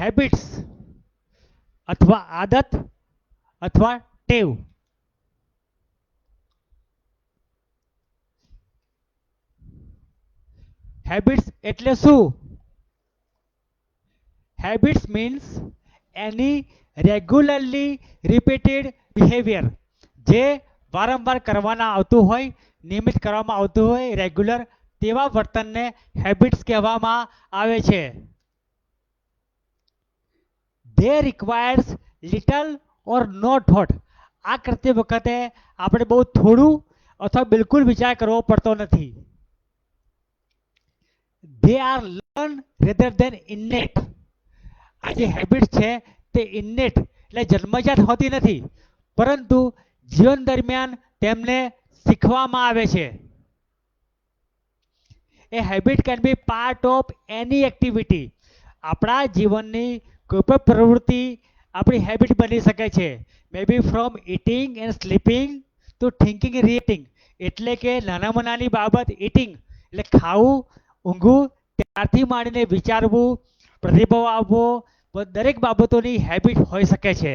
Habits અથવા આદત અથવા ટેવ. હેબિટ્સ એટલે શું? હેબિટ્સ મીન્સ એની રેગ્યુલરલી રિપીટેડ બિહેવિયર, જે વારંવાર કરવાના આવતું હોય, નિયમિત કરવામાં આવતું હોય રેગ્યુલર, તેવા વર્તનને હેબિટ્સ કહેવામાં આવે છે. They requires little or no thought. આ કરતી વખતે આપણે બહુ થોડું અથવા બિલકુલ વિચાર કરવો પડતો નથી. They are learn rather than innate. આ જે હેબિટ છે તે ઇન્નેટ એટલે જન્મજાત હોતી નથી, પરંતુ જીવન દરમિયાન તેમને શીખવામાં આવે છે. A habit can be part of any activity. આપણા જીવનની કોઈ પણ પ્રવૃત્તિ આપણી હેબિટ બની શકે છે. May be from eating and sleeping to thinking and reacting. એટલે કે નાનામાં નાની બાબત ઇટિંગ એટલે ખાવું, ઊંઘવું, ત્યારથી માંડીને વિચારવું, પ્રતિભાવ આવવો, દરેક બાબતોની હેબિટ હોઈ શકે છે.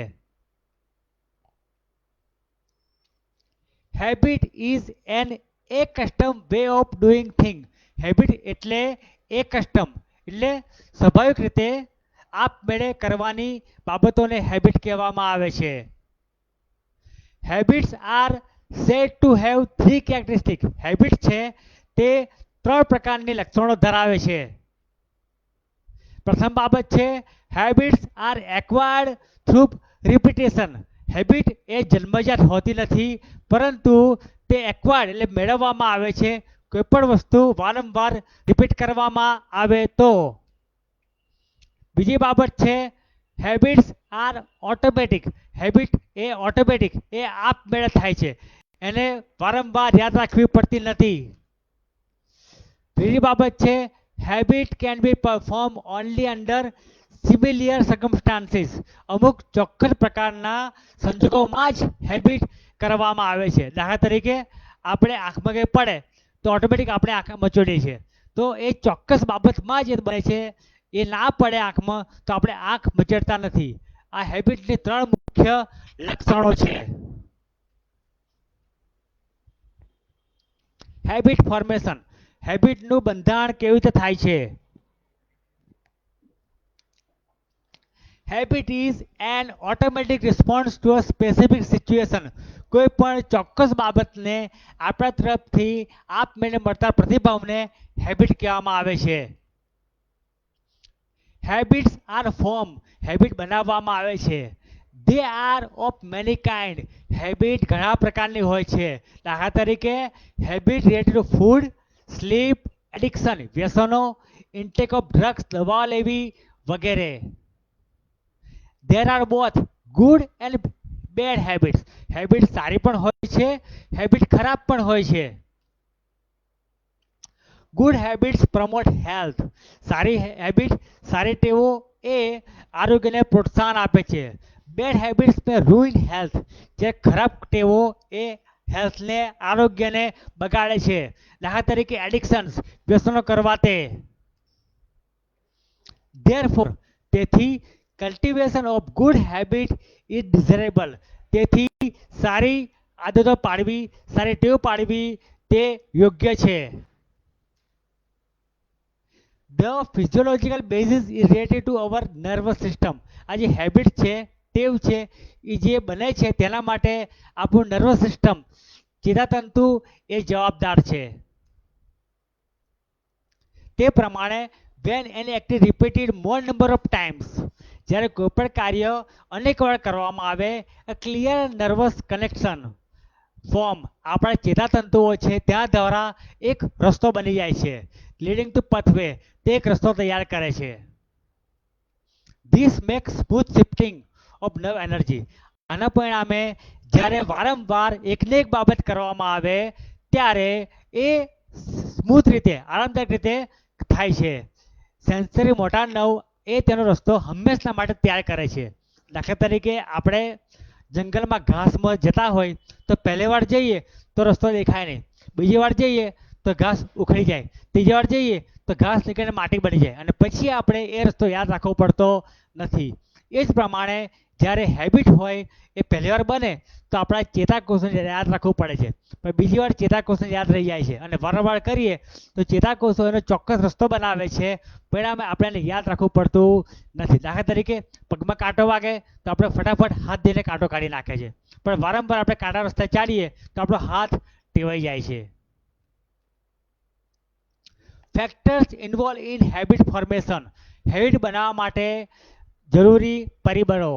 Habit is an A custom way of doing thing. Habit એટલે એ કસ્ટમ એટલે સ્વાભાવિક રીતે આપમેળે કરવાની બાબતોને હેબિટ કહેવામાં આવે છે. Habits are said to have three characteristic. Habit છે તે 3 પ્રકારની લક્ષણો ધરાવે છે. પ્રથમ બાબત છે habits are acquired through repetition. Habit એ જન્મજાત હોતી નથી, પરંતુ તે એક્વાયર્ડ એટલે મેળવવામાં આવે છે કોઈ પણ વસ્તુ વારંવાર રિપીટ કરવામાં આવે તો. બીજી બાબત છે હેબિટ્સ આર ઓટોમેટિક. હેબિટ એ ઓટોમેટિક એ આપમેળે થાય છે, એને વારંવાર યાદ રાખવી પડતી નથી. ત્રીજી બાબત છે habit can B perform only under સિમિલિયર circumstances. અમુક ચોક્કસ પ્રકારના સંજોગોમાં જ હેબિટ કરવામાં આવે છે. દાખલા તરીકે આપણે આંખમાં કંઈ પડે તો ઓટોમેટિક આપણે આંખ મચોડીએ છીએ, તો એ ચોક્કસ બાબતમાં જ બને છે. એ ના પડે આંખમાં તો આપણે આંખ મચડતા નથી. આ હેબિટની 3 મુખ્ય લક્ષણો છે. Habit formation. હેબિટનું બંધારણ કેવી રીતે થાય છે? Habit is an automatic response to a specific situation. કોઈ પણ ચોક્કસ બાબતને આપણા તરફથી આપમેળે મળતા પ્રતિભાવને હેબિટ કહેવામાં આવે છે. Habits R form. હેબિટ બનાવવામાં આવે છે. They are of many kind. Habit ઘણા પ્રકારની હોય છે. દાખલા તરીકે habit related to food, sleep, addiction વ્યસનો, ઇન્ટેક ઓફ ડ્રગ્સ દવા લેવી વગેરે. There are both good and bad habits. Habit સારી પણ હોય છે, હેબિટ ખરાબ પણ હોય છે. Good habits promote health. સારી હેબિટ, સારી ટેવો એ આરોગ્યને પ્રોત્સાહન આપે છે. Bad habits may ruin health. જે ખરાબ ટેવો એ હેલ્થને, આરોગ્યને બગાડે છે. દાખલા તરીકે એડિક્શન્સ વ્યસનો કરવાતે. ધેરફોર તેથી cultivation of good habit is desirable. તેથી સારી આદતો પાડવી, સારી ટેવ પાડવી તે યોગ્ય છે. The physiological basis is related to our nervous system. આ જે હેબિટ છે, ટેવ છે, એ જે બને છે તેના માટે આપણું નર્વસ સિસ્ટમ, ચેતાતંતુ એ જવાબદાર છે. તે પ્રમાણે when an active repeated more number of times. જ્યારે કોઈ પણ કાર્ય અનેક વાર કરવામાં આવે, a clear nervous connection form. આપણા ચેતાતંતુઓ છે ત્યાં દ્વારા એક રસ્તો બની જાય છે, લીડિંગ ટુ પથવે. તે એક રસ્તો તૈયાર કરે છે. This makes smooth shifting of nerve energy. આના પરિણામે જ્યારે વારંવાર એકને એક બાબત કરવામાં આવે ત્યારે એ સ્મૂથ રીતે, આરામદાયક રીતે થાય છે. સેન્સરી મોટા નર્વ એ તેનો રસ્તો હંમેશા માટે તૈયાર કરે છે. દાખલા તરીકે આપણે જંગલમાં ઘાસમાં જતા હોય તો પહેલી વાર જઈએ તો રસ્તો દેખાય નહીં, બીજી વાર જઈએ તો તો ઘાસ ઉખડી જાય, ત્રીજી વાર જઈએ તો ઘાસ નીકળીને માટી બની જાય અને પછી આપણે એ રસ્તો યાદ રાખવો પડતો નથી. એ જ પ્રમાણે જ્યારે હેબિટ હોય એ પહેલી વાર બને તો આપણા ચેતાકોષોને યાદ રાખવું પડે છે, પણ બીજી વાર ચેતાકોષને યાદ રહી જાય છે અને વારંવાર કરીએ તો ચેતાકોષો એનો ચોક્કસ રસ્તો બનાવે છે, પરિણામે આપણે એને યાદ રાખવું પડતું નથી. દાખલા તરીકે પગમાં કાંટો વાગે તો આપણે ફટાફટ હાથ દઈને કાંટો કાઢી નાખે છે, પણ વારંવાર આપણે કાંટા રસ્તે ચાલીએ તો આપણો હાથ ટેવાઈ જાય છે. Factors involve in habit formation. Habit બનાવવા માટે જરૂરી પરિબળો.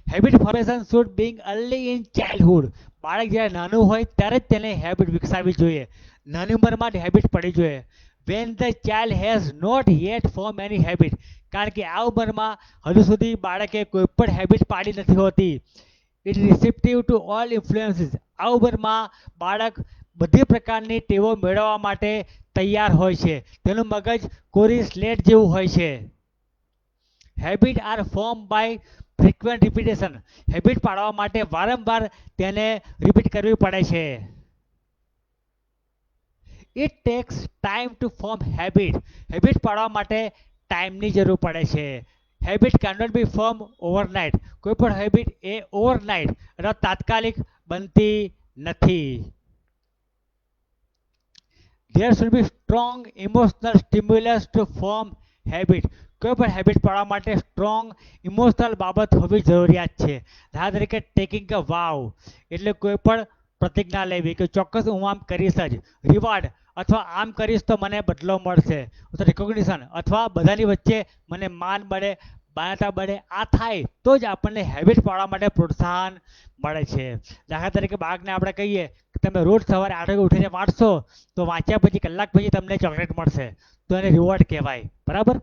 Habit formation should being early in childhood. બાળક જ્યારે નાનું હોય ત્યારે જ તેને હેબિટ વિકસાવવી જોઈએ, નાની ઉંમરમાં જ હેબિટ પડી જોઈએ. When the child has not yet form any habit. કારણ કે આ ઉંમરમાં હજુ સુધી બાળકે કોઈ પણ હેબિટ પાડી નથી હોતી. It receptive to all ઇન્ફ્લુએન્સીસ. આ ઉંમરમાં બાળક બધી પ્રકારની ટેવો મેળવવા માટે તૈયાર હોય છે, તેનું મગજ કોરી સ્લેટ જેવું હોય છે. Habit are form by frequent repetition. Habit પાડવા માટે વારંવાર તેને રિપીટ કરવી પડે છે. It takes time to form habit. Habit પાડવા માટે ટાઈમની જરૂર પડે છે. Habit cannot be form overnight. કોઈ પણ હેબિટ એ ઓવરનાઇટ અથવા તાત્કાલિક બનતી નથી. There should be strong emotional stimulus to form habit. કોઈ પણ હેબિટ પાડવા માટે સ્ટ્રોંગ ઇમોશનલ બાબત હોવી જરૂરિયાત છે. દાખલા તરીકે ટેકિંગ અ વાવ, એટલે કોઈ પણ પ્રતિજ્ઞા લેવી કે ચોક્કસ હું આમ કરીશ જ. રિવાર્ડ, અથવા આમ કરીશ તો મને બદલો મળશે. અથવા રિકોગ્નિશન, અથવા બધાની વચ્ચે મને માન મળે, માન્યતા મળે. આ થાય તો જ આપણને હેબિટ પાડવા માટે પ્રોત્સાહન મળે છે. દાખલા તરીકે બાળકને આપણે કહીએ કે તમે રોજ સવારે 8 વાગે ઉઠીને વાંચશો તો વાંચ્યા પછી કલાક પછી તમને ચોકલેટ મળશે, તો એને રિવોર્ડ કહેવાય. બરાબર.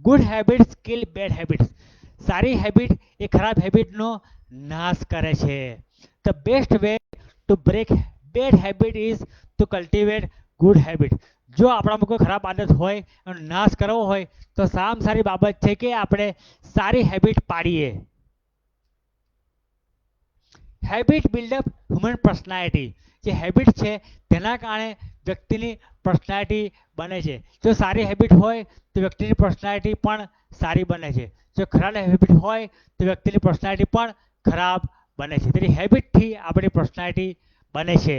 Good habits kill bad habits. સારી હેબિટ એ ખરાબ હેબિટનો નાશ કરે છે. The best way to break bad habit is to cultivate good habit. જો આપણામાં કોઈ ખરાબ આદત હોય એનો નાશ કરવો હોય તો સારામાં સારી બાબત છે કે આપણે સારી હેબિટ પાડીએ. Habit build up human personality. જે હેબિટ છે તેના કારણે વ્યક્તિની પર્સનાલિટી બને છે. જો સારી હેબિટ હોય તો વ્યક્તિની પર્સનાલિટી પણ સારી બને છે, જો ખરાબ હેબિટ હોય તો વ્યક્તિની પર્સનાલિટી પણ ખરાબ બને છે. તેથી હેબિટથી આપણી પર્સનાલિટી બને છે.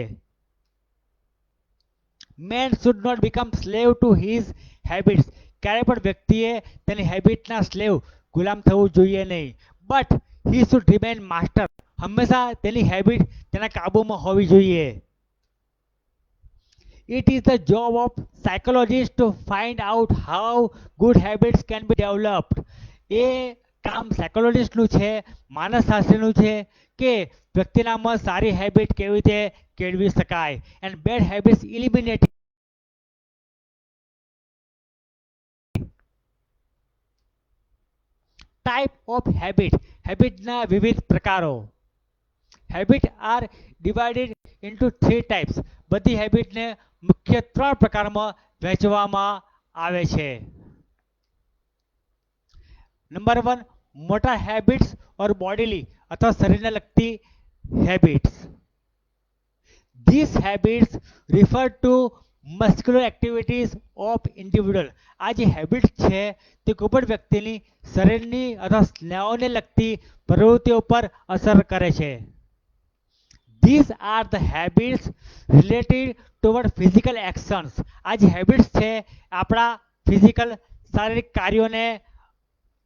Man should not become slave to his habits. ક્યારે પણ વ્યક્તિએ તેની હેબિટના સ્લેવ ગુલામ થવું જોઈએ નહીં, but he should remain master. હંમેશા તેની હેબિટ તેના કાબૂમાં હોવી જોઈએ. It is the job of psychologist to find out how good habits can be developed. એ કામ સાયકોલોજીસ્ટનું છે, માનસશાસ્ત્રીનું છે કે વ્યક્તિનામાં સારી હેબિટ કેવી રીતે કેળવી શકાય and bad habits eliminate. Type of habit. હેબિટના વિવિધ પ્રકારો. Habit are divided into 3 types. બધી હેબિટને મુખ્ય 3 પ્રકારમાં વહેંચવામાં આવે છે. Number 1, motor habits or bodily અથવા શરીરને લગતી habits. These habits refer to muscular activities of individual. આ જે હેબિટ્સ છે તે કોઈ પણ વ્યક્તિની શરીરની અથવા સ્નાયુઓને લગતી પ્રવૃત્તિઓ પર અસર કરે છે. These are the habits related toward physical actions. આ જે હેબિટ્સ છે આપણા ફિઝિકલ શારીરિક કાર્યોને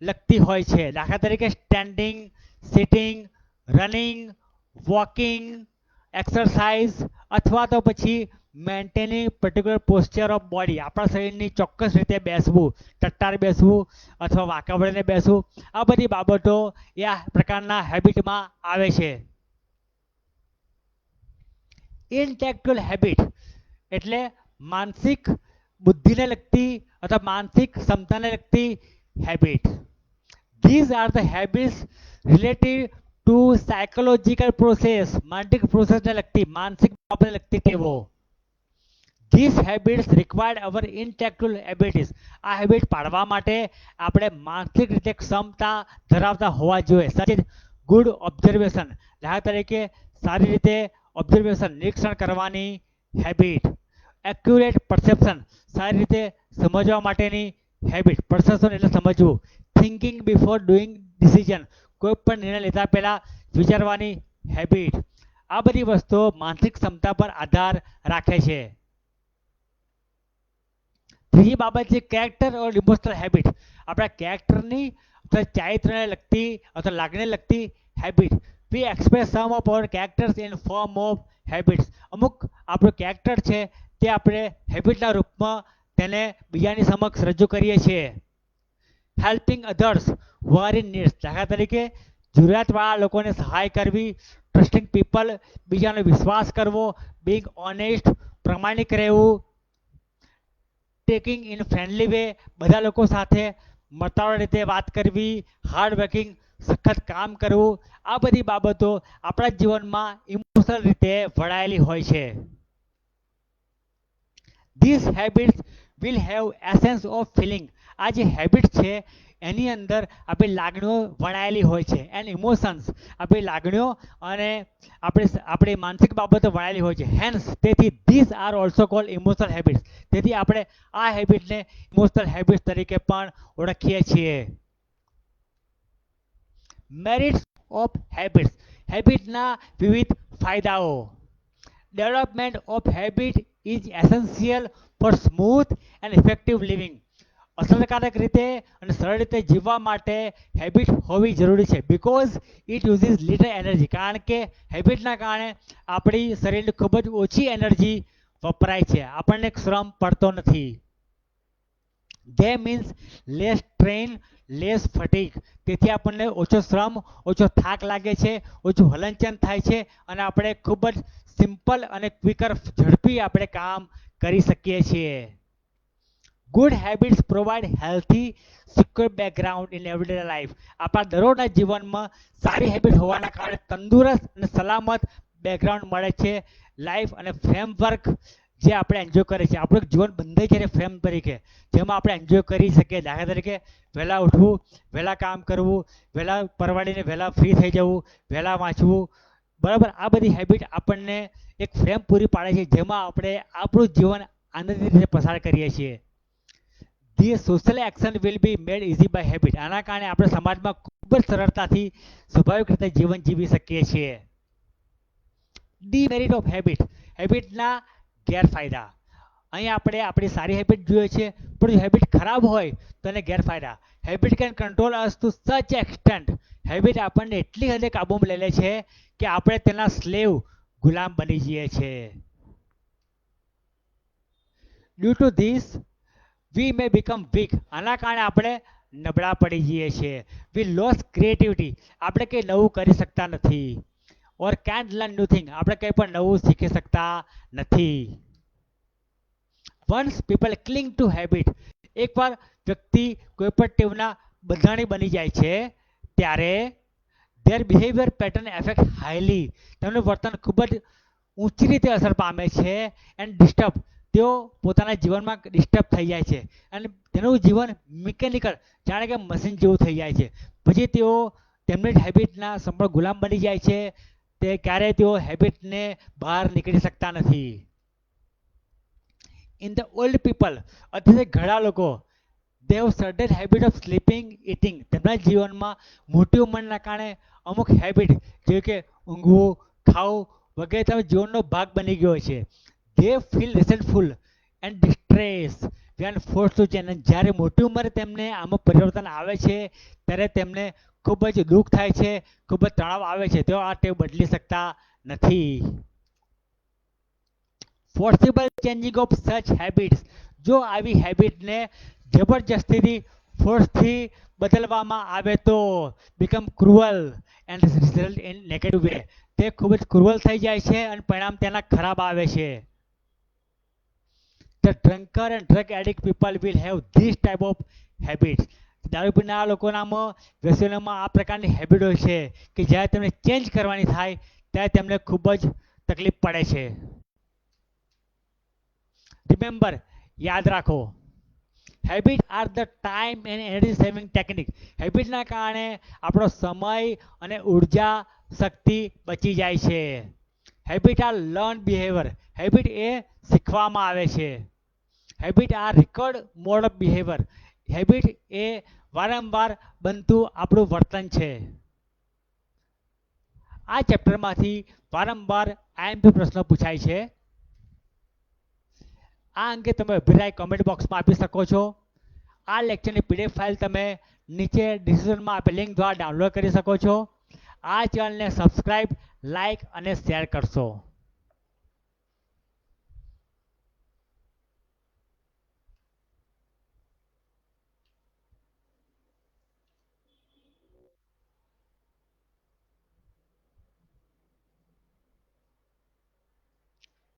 લગતી હોય છે. દાખલા તરીકે standing, sitting, running, walking, exercise, અથવા તો પછી maintaining particular posture of body. આપણા શરીરની ચોક્કસ રીતે બેસવું, ટટ્ટાર બેસવું અથવા વાંકા વળીને બેસવું, આ બધી બાબતો એ આ પ્રકારના હેબિટમાં આવે છે. ઇન્ટેલેક્ચ્યુઅલ હેબિટ એટલે માનસિક બુદ્ધિને લગતી અથવા માનસિક ક્ષમતાને લગતી habit. These are the habits related to psychological process. માનસિક પ્રોસેસને લગતી, માનસિક બાબતને લગતી ટેવો. This habits required our intellectual abilities. આ હેબિટ પાડવા માટે આપણે માનસિક રીતે ક્ષમતા ધરાવતા હોવા જોઈએ. સચ ગુડ ઓબ્ઝર્વેશન. દાખલા તરીકે સારી રીતે ઓબ્ઝર્વેશન નિરીક્ષણ કરવાની હેબિટ, એક્યુરેટ પરસેપ્શન સારી રીતે સમજવા માટેની હેબિટ, પરસેપ્શન એટલે સમજવું, થિંકિંગ બિફોર ડુઈંગ ડિસિઝન કોઈ પણ નિર્ણય લેતા પહેલા વિચારવાની હેબિટ. આ બધી વસ્તુઓ માનસિક ક્ષમતા પર આધાર રાખે છે. ત્રીજી બાબત છે કેરેક્ટર ઓર ઇમોશનલ હેબિટ. આપણા કેરેક્ટરની અથવા ચારિત્રને લગતી અથવા લાગણીને લગતી habit. We express some of our characters in form of habits. અમુક આપણું કેરેક્ટર છે તે આપણે હેબિટના રૂપમાં તેને બીજાની સમક્ષ રજૂ કરીએ છીએ. Helping others who are in needs. દાખલા તરીકે જરૂરિયાતવાળા લોકોને સહાય કરવી, ટ્રસ્ટિંગ પીપલ બીજાનો વિશ્વાસ કરવો, બિંગ ઓનેસ્ટ પ્રમાણિક રહેવું, ટેકિંગ ઇન ફ્રેન્ડલી વે બધા લોકો સાથે મળતાવળ રીતે વાત કરવી, હાર્ડ વર્કિંગ સખત કામ કરવું. આ બધી બાબતો આપણા જીવનમાં ઇમોશનલ રીતે વળાયેલી હોય છે. This habits will have essence of feeling. આ જે હેબિટ છે એની અંદર આપણી લાગણીઓ વણાયેલી હોય છે. એન્ડ ઇમોશન્સ આપણી લાગણીઓ અને આપણી માનસિક બાબતો વણાયેલી હોય છે. હેન્સ તેથી this are also cold emotional habits. તેથી આપણે આ હેબિટને ઇમોશનલ હેબિટ્સ તરીકે પણ ઓળખીએ છીએ. Merits of habits. હેબિટના વિવિધ ફાયદાઓ. Development of habit is essential four smooth and effective living. અસરકારક રીતે અને સરળ રીતે જીવવા માટે હેબિટ હોવી જરૂરી છે. Because it uses little energy. કારણ કે હેબિટના કારણે આપણી શરીરની ખૂબ જ ઓછી એનર્જી વપરાય છે, આપણને શ્રમ પડતો નથી. They means less train less fatigue. તેથી આપણને ઓછો શ્રમ, ઓછો થાક લાગે છે, ઓછું હલનચલન થાય છે અને આપણે ખૂબ જ સિમ્પલ અને ક્વિકર ઝડપી આપણે કામ કરી શકીએ છીએ. Good habits provide healthy secure background in every day life. આપણા દરરોજના જીવનમાં સારી હેબિટ હોવાના કારણે તંદુરસ્ત અને સલામત બેકગ્રાઉન્ડ મળે છે. લાઈફ અને ફ્રેમવર્ક જે આપણે એન્જોય કરીએ છીએ, આપણું જીવન બંધાય છે ફ્રેમ તરીકે, જેમાં આપણે એન્જોય કરી શકીએ. દાખલા તરીકે વહેલા ઉઠવું, વહેલા કામ કરવું, વહેલા પરવાડીને વહેલા ફ્રી થઈ જવું, વહેલા વાંચવું, બરાબર. આ બધી હેબિટ આપણને એક ફ્રેમ પૂરી પાડે છે જેમાં આપણે આપણું જીવન આનંદિત રીતે પસાર કરીએ છીએ. The social action will be made easy by habit. આના કારણે આપણે સમાજમાં ખૂબ જ સરળતાથી સ્વાભાવિક રીતે જીવન જીવી શકીએ છીએ. ડીમેરિટ ઓફ હેબિટ. હેબિટના ગેરફાયદા. અહીં આપણે આપણી સારી હેબિટ જોઈએ છે, પણ જો હેબિટ ખરાબ હોય તો એને ગેરફાયદા. Habit can control us to such extent. Habit આપણને એટલી હદે કાબૂમાં લઈ લે છે કે આપણે તેના સ્લેવ ગુલામ બની જઈએ છીએ. Due to this we may become weak. આના કારણે આપણે નબળા પડી જઈએ છીએ. We lose creativity. આપણે કંઈ નવું કરી શકતા નથી. Or can't learn new thing. આપણે કંઈ પણ નવું શીખી શકતા નથી. Once people cling to habit. એકવાર વ્યક્તિ કોઈ પણ ટેવના બંધાણી બની જાય છે ત્યારે there behaviour pattern effect highly. તેમનું વર્તન ખૂબ જ ઊંચી રીતે અસર પામે છે. And disturb. તેઓ પોતાના જીવનમાં ડિસ્ટર્બ થઈ જાય છે અને તેનું જીવન મિકેનિકલ જાણે કે મશીન જેવું થઈ જાય છે. પછી તેઓ તેમની જ હેબિટના સંપૂર્ણ ગુલામ બની જાય છે. તે ક્યારેય તેઓ હેબિટને બહાર નીકળી શકતા નથી. In the old people. અત્યારે ઘણા લોકો they have certain habit of sleeping eating. તેમના જીવનમાં મોટી ઉંમરના કારણે અમુક હેબિટ જેવી કે ઊંઘવું, ખાવું વગેરે તેમના જીવનનો ભાગ બની ગયો છે. They feel resentful and distress when force to change. જ્યારે મોટી ઉંમરે તેમને આમાં પરિવર્તન આવે છે ત્યારે તેમને ખૂબ જ દુઃખ થાય છે, ખૂબ જ તણાવ આવે છે. તેઓ આ ટેવ બદલી શકતા નથી. ફોર્સિબલ ચેન્જિંગ ઓફ સચ હેબિટ્સ. જો આવી હેબિટને જબરજસ્તીથી ફોર્સથી બદલવામાં આવે તો become cruel and result in negative way. તે ખૂબ જ ક્રુઅલ થઈ જાય છે અને પરિણામ તેના ખરાબ આવે છે. The drunkard and drug addict people will have this type of habits. દારૂ પીનારા લોકોનામાં વ્યસનોમાં આ પ્રકારની હેબિટ હોય છે કે જ્યારે તેમને ચેન્જ કરવાની થાય ત્યારે તેમને ખૂબ જ તકલીફ પડે છે. રિમેમ્બર. યાદ રાખો. Habit are the time and energy saving technique. હેબિટના કારણે આપણો સમય અને ઉર્જા શક્તિ બચી જાય છે. Habit are learn behaviour. Habit એ શીખવામાં આવે છે. Habit are record mode of behaviour. Habit એ વારંવાર બનતું આપણું વર્તન છે. આ ચેપ્ટરમાંથી વારંવાર આઈએમપી પ્રશ્ન પૂછાય છે. આ અંગે તમે અભિપ્રાય કમેન્ટ બોક્સમાં આપી શકો છો. આ લેક્ચરની પીડીએફ ફાઇલ તમે નીચે ડિસ્ક્રિપ્શનમાં આપેલ લિંક દ્વારા ડાઉનલોડ કરી શકો છો. આ ચેનલને સબસ્ક્રાઇબ, લાઇક અને શેર કરશો.